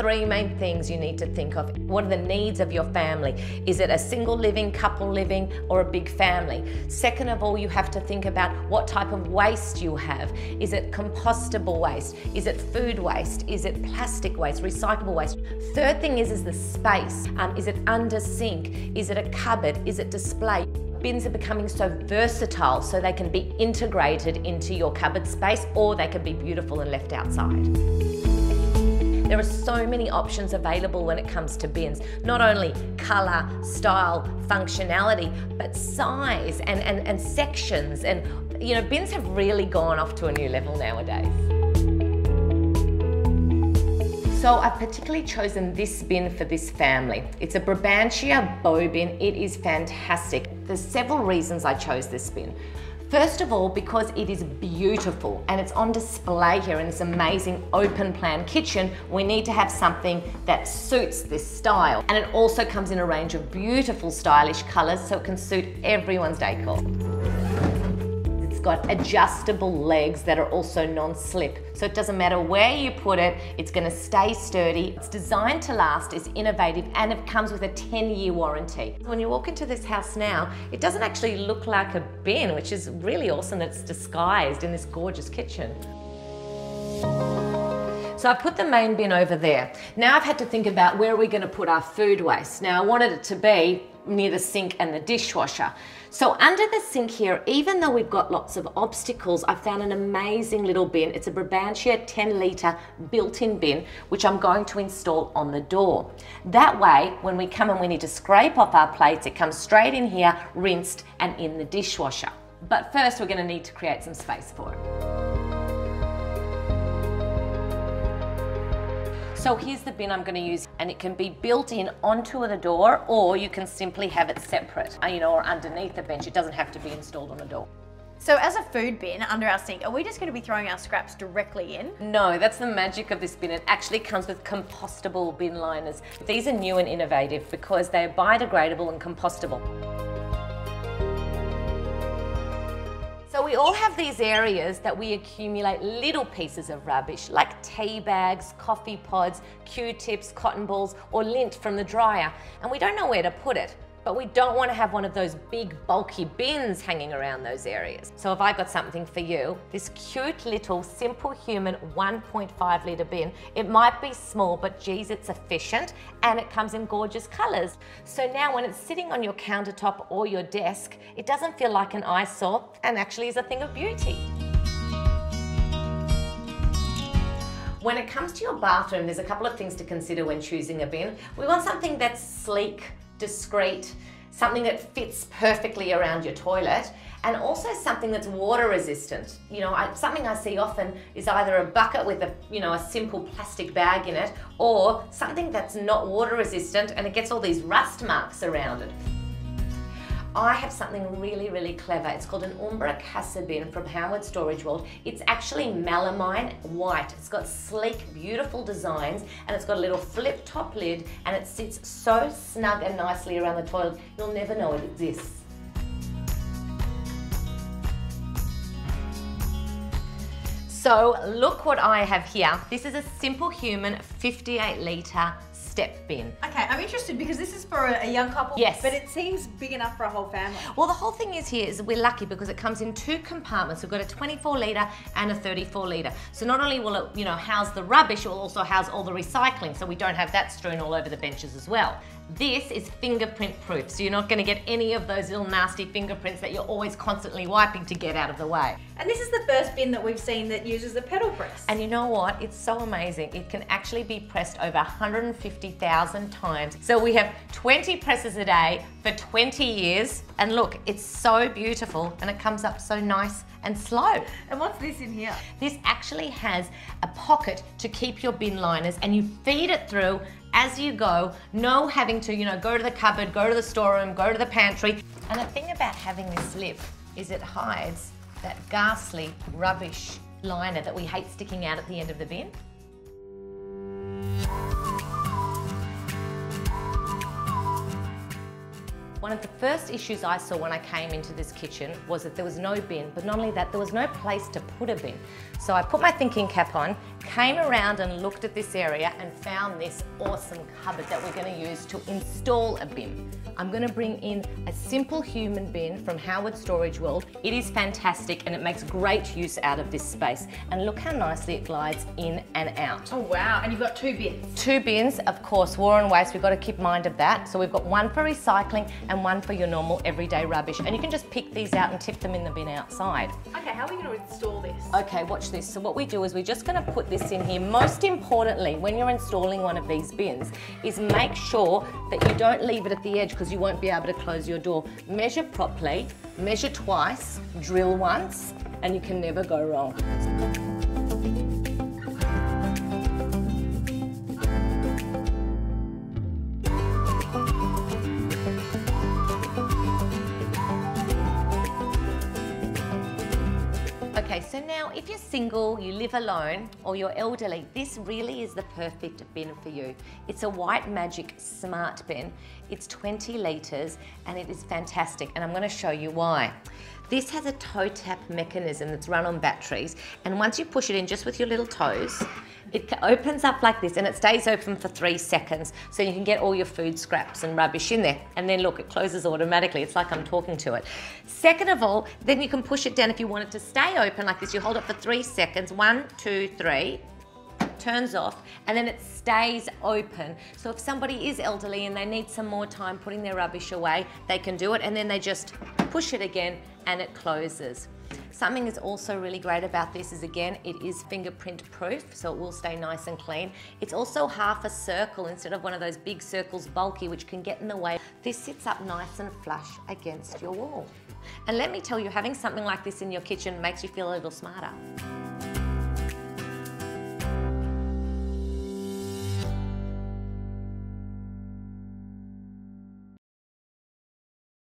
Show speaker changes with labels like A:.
A: three main things you need to think of. What are the needs of your family? Is it a single living, couple living, or a big family? Second of all, you have to think about what type of waste you have. Is it compostable waste? Is it food waste? Is it plastic waste, recyclable waste? Third thing is the space. Is it under sink? Is it a cupboard? Is it display? Bins are becoming so versatile, so they can be integrated into your cupboard space, or they can be beautiful and left outside. There are so many options available when it comes to bins. Not only colour, style, functionality, but size and sections. And you know, bins have really gone off to a new level nowadays. So I've particularly chosen this bin for this family. It's a Brabantia bow bin. It is fantastic. There's several reasons I chose this bin. First of all, because it is beautiful and it's on display here in this amazing open plan kitchen, we need to have something that suits this style. And it also comes in a range of beautiful stylish colours, so it can suit everyone's decor. It's got adjustable legs that are also non-slip, so it doesn't matter where you put it, it's going to stay sturdy. It's designed to last, it's innovative, and it comes with a 10-year warranty. When you walk into this house now, it doesn't actually look like a bin, which is really awesome that it's disguised in this gorgeous kitchen. So I put the main bin over there. Now I've had to think about where are we going to put our food waste. Now I wanted it to be near the sink and the dishwasher. So under the sink here, even though we've got lots of obstacles, I found an amazing little bin. It's a Brabantia 10-litre built-in bin, which I'm going to install on the door. That way, when we come and we need to scrape off our plates, it comes straight in here, rinsed, and in the dishwasher. But first, we're going to need to create some space for it. So here's the bin I'm going to use, and it can be built in onto the door, or you can simply have it separate, you know, or underneath the bench. It doesn't have to be installed on a door.
B: So as a food bin under our sink, are we just going to be throwing our scraps directly in?
A: No, that's the magic of this bin. It actually comes with compostable bin liners. These are new and innovative because they're biodegradable and compostable. So we all have these areas that we accumulate little pieces of rubbish, like tea bags, coffee pods, Q-tips, cotton balls, or lint from the dryer, and we don't know where to put it. But we don't want to have one of those big bulky bins hanging around those areas. So have I got something for you? This cute little Simple Human 1.5 litre bin. It might be small, but geez, it's efficient, and it comes in gorgeous colours. So now when it's sitting on your countertop or your desk, it doesn't feel like an eyesore and actually is a thing of beauty. When it comes to your bathroom, there's a couple of things to consider when choosing a bin. We want something that's sleek, discreet, something that fits perfectly around your toilet, and also something that's water resistant. You know, something I see often is either a bucket with a simple plastic bag in it, or something that's not water resistant and it gets all these rust marks around it. I have something really, really clever. It's called an Umbra Casa bin from Howard Storage World. It's actually melamine white. It's got sleek, beautiful designs, and it's got a little flip top lid, and it sits so snug and nicely around the toilet, you'll never know it exists. So look what I have here. This is a Simple Human 58 litre step bin.
B: Okay, I'm interested because this is for a young couple.
A: Yes.
B: But it seems big enough for a whole family.
A: Well, the whole thing is here is we're lucky because it comes in two compartments. We've got a 24 litre and a 34 litre. So not only will it, house the rubbish, it will also house all the recycling, so we don't have that strewn all over the benches as well. This is fingerprint proof, so you're not going to get any of those little nasty fingerprints that you're always constantly wiping to get out of the way.
B: And this is the first bin that we've seen that uses a pedal press.
A: And you know what? It's so amazing. It can actually be pressed over 150,000 times. So we have 20 presses a day for 20 years. And look, it's so beautiful and it comes up so nice and slow.
B: And what's this in here?
A: This actually has a pocket to keep your bin liners, and you feed it through as you go, no having to, go to the cupboard, go to the storeroom, go to the pantry. And the thing about having this lip is it hides that ghastly rubbish liner that we hate sticking out at the end of the bin. One of the first issues I saw when I came into this kitchen was that there was no bin, but not only that, there was no place to put a bin. So I put my thinking cap on, came around and looked at this area and found this awesome cupboard that we're going to use to install a bin. I'm going to bring in a simple human bin from Howard Storage World. It is fantastic and it makes great use out of this space. And look how nicely it glides in and out.
B: Oh wow, and you've got 2 bins.
A: 2 bins, of course, war and waste, we've got to keep mind of that. So we've got one for recycling and one for your normal everyday rubbish. And you can just pick these out and tip them in the bin outside.
B: Okay, how are we going to install this?
A: Okay, watch this. So what we do is we're just going to put this in here. Most importantly, when you're installing one of these bins, is make sure that you don't leave it at the edge because you won't be able to close your door. Measure properly, measure twice, drill once, and you can never go wrong. Okay, so now if you're single, you live alone, or you're elderly, this really is the perfect bin for you. It's a White Magic Smart Bin. It's 20 litres and it is fantastic, and I'm going to show you why. This has a toe tap mechanism that's run on batteries, and once you push it in just with your little toes, it opens up like this and it stays open for 3 seconds so you can get all your food scraps and rubbish in there. And then look, it closes automatically. It's like I'm talking to it. Second of all, then you can push it down if you want it to stay open like this. You hold it for 3 seconds, 1, 2, 3, turns off, and then it stays open. So if somebody is elderly and they need some more time putting their rubbish away, they can do it, and then they just push it again and it closes. Something that's also really great about this is, again, it is fingerprint proof, so it will stay nice and clean. It's also half a circle instead of one of those big circles, bulky, which can get in the way. This sits up nice and flush against your wall. And let me tell you, having something like this in your kitchen makes you feel a little smarter.